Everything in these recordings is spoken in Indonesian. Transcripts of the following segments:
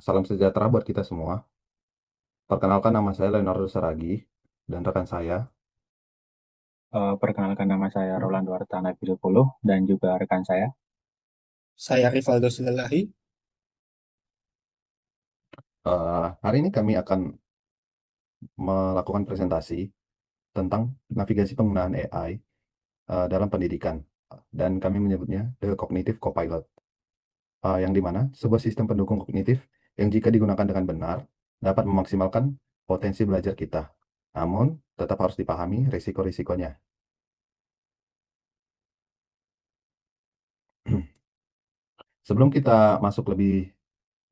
Salam sejahtera buat kita semua. Perkenalkan nama saya Leonardo Saragi dan rekan saya. Perkenalkan nama saya Rolando Artana Puluh dan juga rekan saya. Saya Rivaldo Silalahi. Hari ini kami akan melakukan presentasi tentang navigasi penggunaan AI dalam pendidikan dan kami menyebutnya The Cognitive Copilot, yang dimana sebuah sistem pendukung kognitif yang jika digunakan dengan benar dapat memaksimalkan potensi belajar kita. Namun, tetap harus dipahami risiko-risikonya. Sebelum kita masuk lebih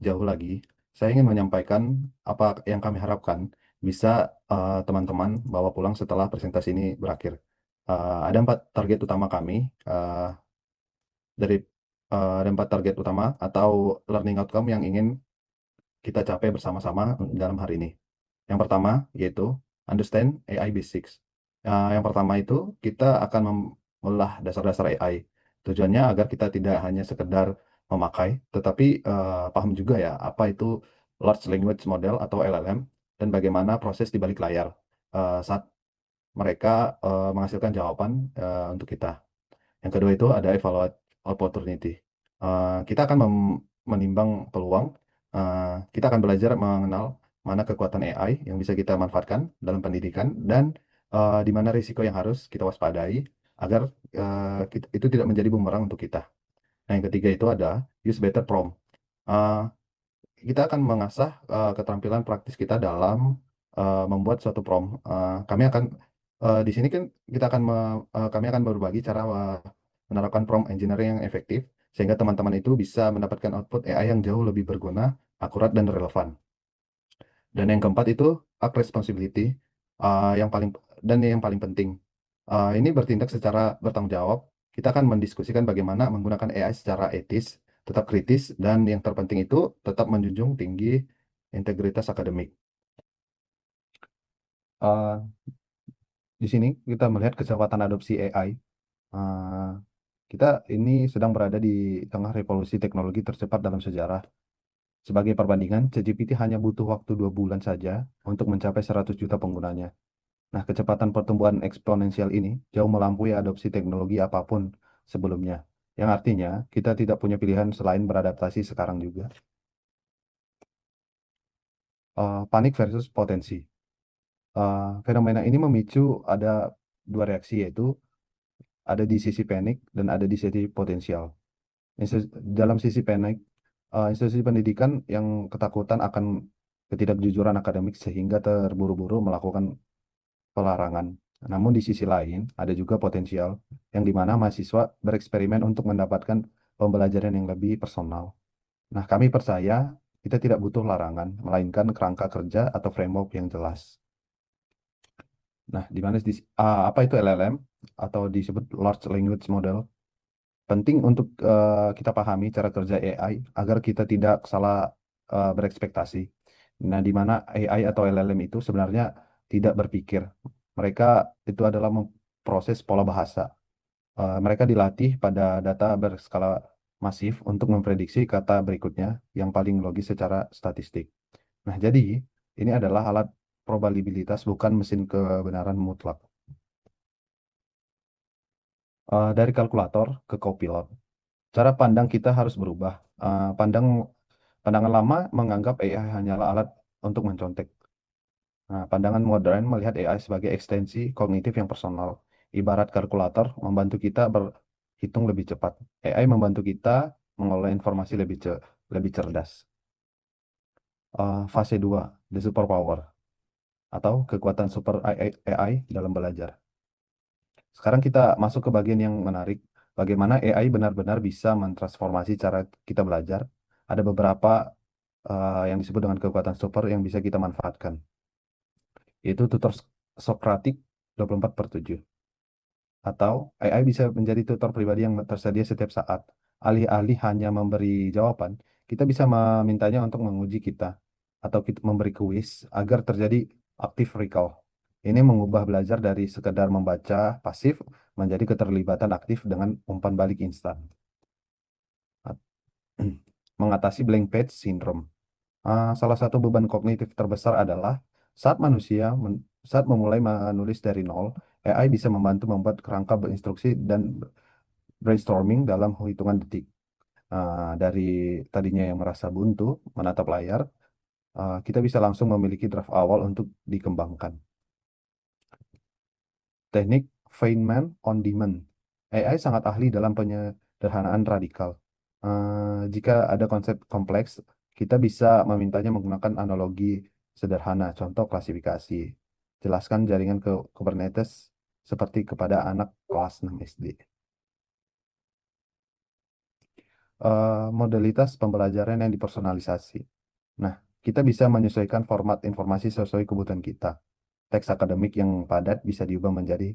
jauh lagi, saya ingin menyampaikan apa yang kami harapkan bisa teman-teman bawa pulang setelah presentasi ini berakhir. Ada 4 target utama kami dari ada 4 target utama atau learning outcome yang ingin kita capai bersama-sama dalam hari ini. Yang pertama yaitu understand AI basics. Yang pertama itu kita akan membelah dasar-dasar AI. Tujuannya agar kita tidak hanya sekedar memakai, tetapi paham juga ya apa itu large language model atau LLM dan bagaimana proses di balik layar saat mereka menghasilkan jawaban untuk kita. Yang kedua itu ada evaluate opportunity. Kita akan menimbang peluang. Kita akan belajar mengenal mana kekuatan AI yang bisa kita manfaatkan dalam pendidikan dan di mana risiko yang harus kita waspadai agar itu tidak menjadi bumerang untuk kita. Nah, yang ketiga itu ada use better prompt. Uh, kita akan mengasah keterampilan praktis kita dalam membuat suatu prompt. Kami akan di sini kan kami akan berbagi cara menerapkan prompt engineering yang efektif sehingga teman-teman itu bisa mendapatkan output AI yang jauh lebih berguna, akurat dan relevan. Dan yang keempat itu act responsibility yang paling penting. Ini bertindak secara bertanggung jawab. Kita akan mendiskusikan bagaimana menggunakan AI secara etis, tetap kritis, dan yang terpenting itu tetap menjunjung tinggi integritas akademik. Uh, di sini kita melihat kecepatan adopsi AI. Uh, kita ini sedang berada di tengah revolusi teknologi tercepat dalam sejarah. Sebagai perbandingan, ChatGPT hanya butuh waktu 2 bulan saja untuk mencapai 100 juta penggunanya. Nah, kecepatan pertumbuhan eksponensial ini jauh melampaui adopsi teknologi apapun sebelumnya, yang artinya kita tidak punya pilihan selain beradaptasi sekarang juga. Panik versus potensi. Fenomena ini memicu ada 2 reaksi, yaitu ada di sisi panik dan ada di sisi potensial. Dalam sisi panik, institusi pendidikan yang ketakutan akan ketidakjujuran akademik sehingga terburu-buru melakukan pelarangan. Namun di sisi lain, ada juga potensial yang dimana mahasiswa bereksperimen untuk mendapatkan pembelajaran yang lebih personal. Nah, kami percaya kita tidak butuh larangan, melainkan kerangka kerja atau framework yang jelas. Nah, di mana apa itu LLM atau disebut Large Language Model? Penting untuk kita pahami cara kerja AI agar kita tidak salah berekspektasi. Nah, di mana AI atau LLM itu sebenarnya tidak berpikir. Mereka itu adalah memproses pola bahasa. Mereka dilatih pada data berskala masif untuk memprediksi kata berikutnya yang paling logis secara statistik. Nah, jadi ini adalah alat probabilitas, bukan mesin kebenaran mutlak. Dari kalkulator ke copilot, cara pandang kita harus berubah. Pandangan lama menganggap AI hanyalah alat untuk mencontek. Nah, pandangan modern melihat AI sebagai ekstensi kognitif yang personal. Ibarat kalkulator membantu kita berhitung lebih cepat. AI membantu kita mengolah informasi lebih cerdas. Fase 2, the superpower, atau kekuatan super AI dalam belajar. Sekarang kita masuk ke bagian yang menarik. Bagaimana AI benar-benar bisa mentransformasi cara kita belajar. Ada beberapa yang disebut dengan kekuatan super yang bisa kita manfaatkan, yaitu tutor Sokratik 24/7. Atau AI bisa menjadi tutor pribadi yang tersedia setiap saat. Alih-alih hanya memberi jawaban, kita bisa memintanya untuk menguji kita atau kita memberi kuis agar terjadi active recall. Ini mengubah belajar dari sekedar membaca pasif menjadi keterlibatan aktif dengan umpan balik instan. mengatasi blank page syndrome. Salah satu beban kognitif terbesar adalah saat memulai menulis dari nol, AI bisa membantu membuat kerangka berinstruksi dan brainstorming dalam hitungan detik. Dari tadinya yang merasa buntu menatap layar, kita bisa langsung memiliki draft awal untuk dikembangkan. Teknik Feynman on demand. AI sangat ahli dalam penyederhanaan radikal. Jika ada konsep kompleks, kita bisa memintanya menggunakan analogi sederhana, contoh klasifikasi. Jelaskan jaringan ke Kubernetes seperti kepada anak kelas 6 SD. Modalitas pembelajaran yang dipersonalisasi. Nah, kita bisa menyesuaikan format informasi sesuai kebutuhan kita. Teks akademik yang padat bisa diubah menjadi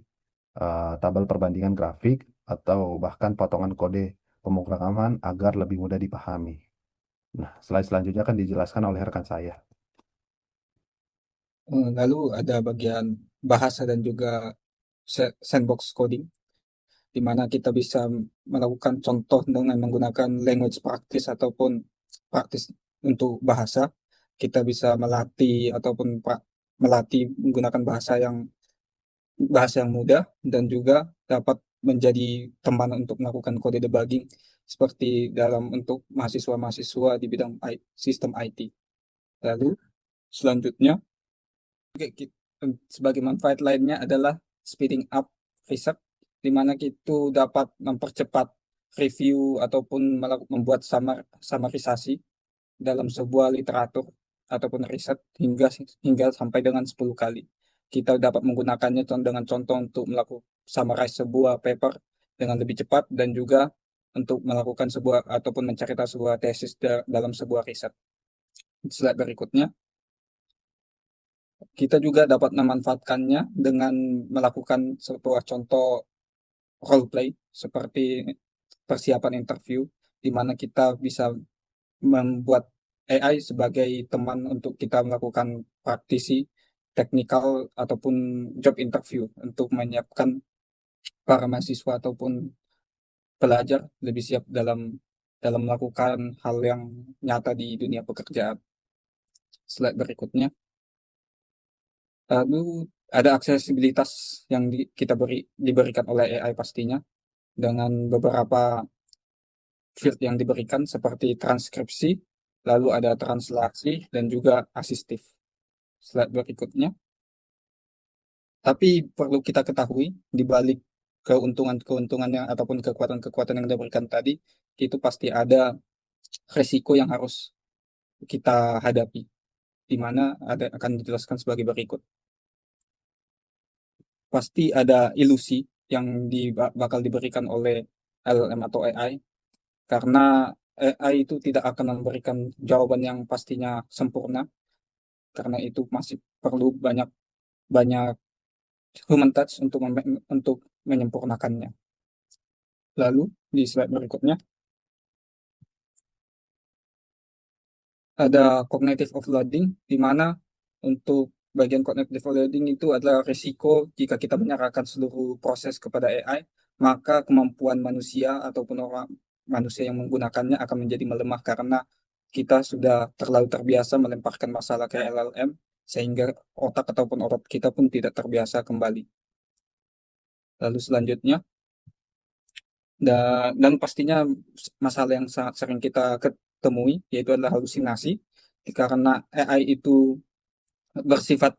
tabel perbandingan grafik atau bahkan potongan kode pemrograman agar lebih mudah dipahami. Nah, slide selanjutnya akan dijelaskan oleh rekan saya. Lalu ada bagian bahasa dan juga sandbox coding, di mana kita bisa melakukan contoh dengan menggunakan language practice ataupun practice untuk bahasa. Kita bisa melatih ataupun melatih menggunakan bahasa yang mudah dan juga dapat menjadi teman untuk melakukan kode debugging seperti dalam untuk mahasiswa-mahasiswa di bidang sistem IT. Lalu selanjutnya sebagai manfaat lainnya adalah speeding up research, di mana kita dapat mempercepat review ataupun membuat summarisasi dalam sebuah literatur ataupun riset hingga sampai dengan 10 kali. Kita dapat menggunakannya dengan contoh untuk melakukan summarize sebuah paper dengan lebih cepat dan juga untuk melakukan sebuah ataupun mencerita sebuah tesis dalam sebuah riset. Slide berikutnya, kita juga dapat memanfaatkannya dengan melakukan sebuah contoh role play seperti persiapan interview, di mana kita bisa membuat AI sebagai teman untuk kita melakukan praktisi teknikal ataupun job interview untuk menyiapkan para mahasiswa ataupun pelajar lebih siap dalam dalam melakukan hal yang nyata di dunia pekerjaan. Slide berikutnya. Lalu ada aksesibilitas yang kita diberikan oleh AI pastinya dengan beberapa field yang diberikan seperti transkripsi, lalu ada translasi dan juga asistif. Slide berikutnya. Tapi perlu kita ketahui di balik keuntungan-keuntungan yang ataupun kekuatan-kekuatan yang diberikan tadi, itu pasti ada resiko yang harus kita hadapi, di mana akan dijelaskan sebagai berikut. Pasti ada ilusi yang bakal diberikan oleh LLM atau AI, karena AI itu tidak akan memberikan jawaban yang pastinya sempurna, karena itu masih perlu banyak banyak human touch untuk menyempurnakannya. Lalu di slide berikutnya ada cognitive overloading, di mana untuk bagian cognitive overloading itu adalah risiko jika kita menyerahkan seluruh proses kepada AI, maka kemampuan manusia ataupun orang manusia yang menggunakannya akan menjadi melemah karena kita sudah terlalu terbiasa melemparkan masalah ke LLM sehingga otak ataupun otot kita pun tidak terbiasa kembali. Lalu selanjutnya, dan pastinya masalah yang sangat sering kita ketemui yaitu adalah halusinasi, karena AI itu bersifat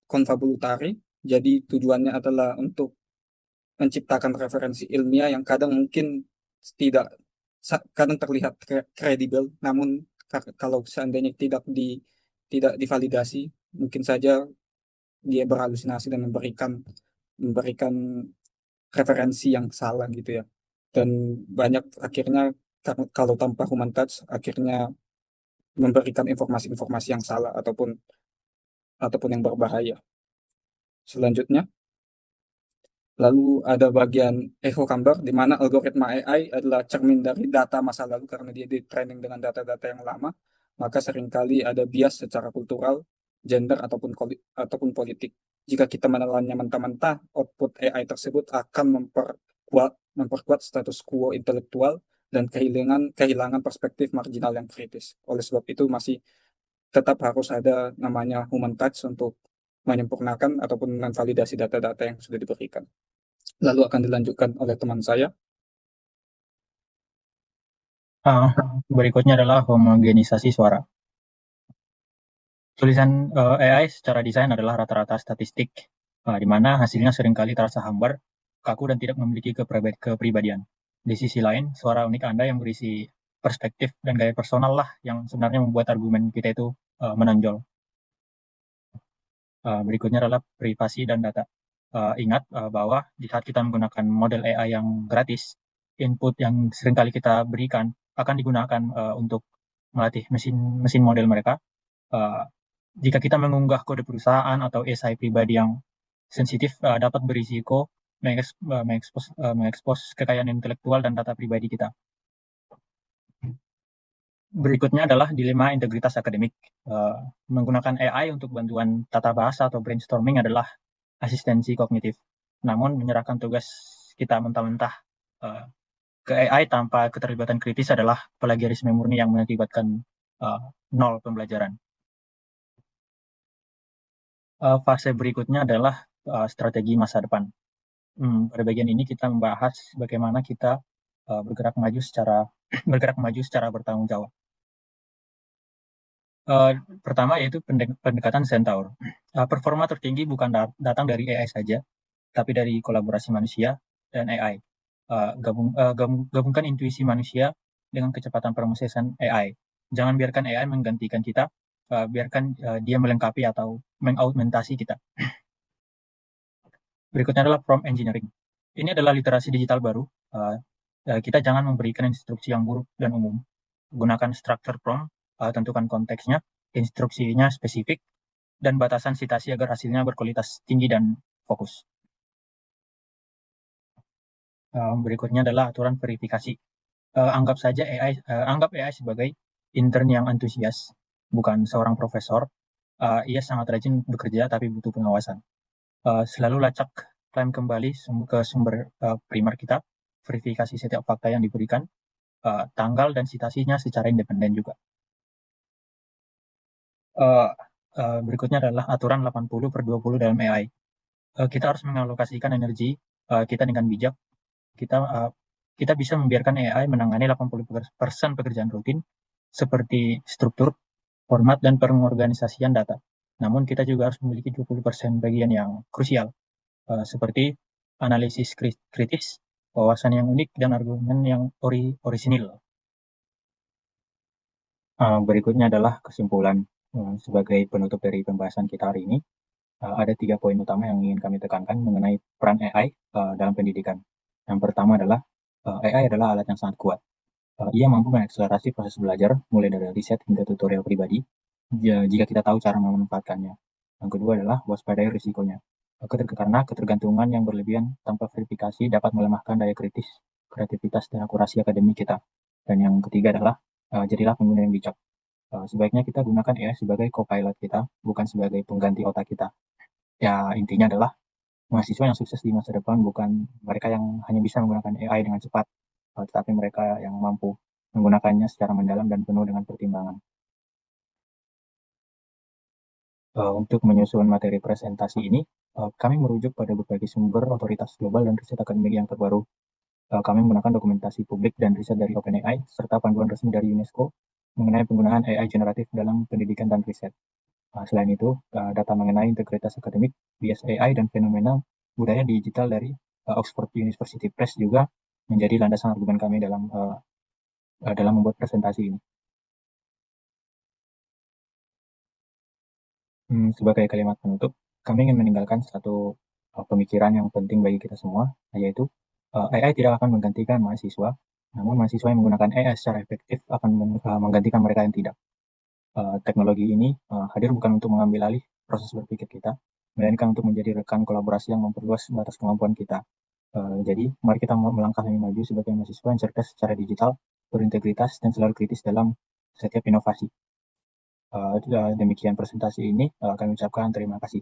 konfabulutari, jadi tujuannya adalah untuk menciptakan referensi ilmiah yang kadang mungkin tidak kadang terlihat kredibel, namun kalau seandainya tidak divalidasi, mungkin saja dia berhalusinasi dan memberikan referensi yang salah gitu ya. Dan banyak akhirnya kalau tanpa human touch akhirnya memberikan informasi-informasi yang salah ataupun yang berbahaya. Selanjutnya, lalu ada bagian echo chamber, di mana algoritma AI adalah cermin dari data masa lalu karena dia di training dengan data-data yang lama, maka seringkali ada bias secara kultural, gender, ataupun politik. Jika kita menelannya mentah-mentah, output AI tersebut akan memperkuat status quo intelektual dan kehilangan perspektif marginal yang kritis. Oleh sebab itu masih tetap harus ada namanya human touch untuk menyempurnakan ataupun memvalidasi data-data yang sudah diberikan. Lalu akan dilanjutkan oleh teman saya. Berikutnya adalah homogenisasi suara. Tulisan AI secara desain adalah rata-rata statistik, di mana hasilnya seringkali terasa hambar, kaku, dan tidak memiliki kepribadian. Di sisi lain, suara unik Anda yang berisi perspektif dan gaya personal lah yang sebenarnya membuat argumen kita itu menonjol. Berikutnya adalah privasi dan data. Ingat bahwa di saat kita menggunakan model AI yang gratis, input yang seringkali kita berikan akan digunakan untuk melatih mesin model mereka. Jika kita mengunggah kode perusahaan atau SI pribadi yang sensitif, dapat berisiko mengekspos kekayaan intelektual dan data pribadi kita. Berikutnya adalah dilema integritas akademik. Menggunakan AI untuk bantuan tata bahasa atau brainstorming adalah asistensi kognitif. Namun menyerahkan tugas kita mentah-mentah ke AI tanpa keterlibatan kritis adalah plagiarisme murni yang mengakibatkan nol pembelajaran. Fase berikutnya adalah strategi masa depan. Pada bagian ini kita membahas bagaimana kita bergerak maju secara bertanggung jawab. Pertama yaitu pendekatan Centaur. Performa tertinggi bukan datang dari AI saja, tapi dari kolaborasi manusia dan AI. Gabungkan intuisi manusia dengan kecepatan proses AI. Jangan biarkan AI menggantikan kita, biarkan dia melengkapi atau mengaugmentasi kita. Berikutnya adalah prompt engineering. Ini adalah literasi digital baru. Kita jangan memberikan instruksi yang buruk dan umum. Gunakan structure prompt, tentukan konteksnya, instruksinya spesifik, dan batasan citasi agar hasilnya berkualitas tinggi dan fokus. Berikutnya adalah aturan verifikasi. Anggap AI sebagai intern yang antusias, bukan seorang profesor. Ia sangat rajin bekerja tapi butuh pengawasan. Selalu lacak klaim kembali ke sumber primer kita, verifikasi setiap fakta yang diberikan, tanggal dan citasinya secara independen juga. Berikutnya adalah aturan 80/20 dalam AI. Kita harus mengalokasikan energi kita dengan bijak. Kita bisa membiarkan AI menangani 80% pekerjaan rutin seperti struktur, format, dan pengorganisasian data. Namun kita juga harus memiliki 20% bagian yang krusial, seperti analisis kritis, wawasan yang unik, dan argumen yang orisinil. Berikutnya adalah kesimpulan. Sebagai penutup dari pembahasan kita hari ini, ada 3 poin utama yang ingin kami tekankan mengenai peran AI dalam pendidikan. Yang pertama adalah AI adalah alat yang sangat kuat. Ia mampu mengakselerasi proses belajar, mulai dari riset hingga tutorial pribadi, jika kita tahu cara memanfaatkannya. Yang kedua adalah waspadai risikonya. Karena ketergantungan yang berlebihan tanpa verifikasi dapat melemahkan daya kritis, kreativitas, dan akurasi akademik kita. Dan yang ketiga adalah jadilah pengguna yang bijak. Sebaiknya kita gunakan AI sebagai co-pilot kita, bukan sebagai pengganti otak kita. Ya, intinya adalah mahasiswa yang sukses di masa depan bukan mereka yang hanya bisa menggunakan AI dengan cepat, tetapi mereka yang mampu menggunakannya secara mendalam dan penuh dengan pertimbangan. Untuk menyusun materi presentasi ini, kami merujuk pada berbagai sumber otoritas global dan riset akademik yang terbaru. Kami menggunakan dokumentasi publik dan riset dari OpenAI, serta panduan resmi dari UNESCO mengenai penggunaan AI generatif dalam pendidikan dan riset. Selain itu, data mengenai integritas akademik, bias AI, dan fenomena budaya digital dari Oxford University Press juga menjadi landasan argumen kami dalam membuat presentasi ini. Sebagai kalimat penutup, kami ingin meninggalkan satu pemikiran yang penting bagi kita semua, yaitu AI tidak akan menggantikan mahasiswa, namun mahasiswa yang menggunakan AI secara efektif akan menggantikan mereka yang tidak. Teknologi ini hadir bukan untuk mengambil alih proses berpikir kita, melainkan untuk menjadi rekan kolaborasi yang memperluas batas kemampuan kita. Jadi, mari kita melangkah lebih maju sebagai mahasiswa yang cerdas secara digital, berintegritas, dan selalu kritis dalam setiap inovasi. Demikian presentasi ini, kami ucapkan terima kasih.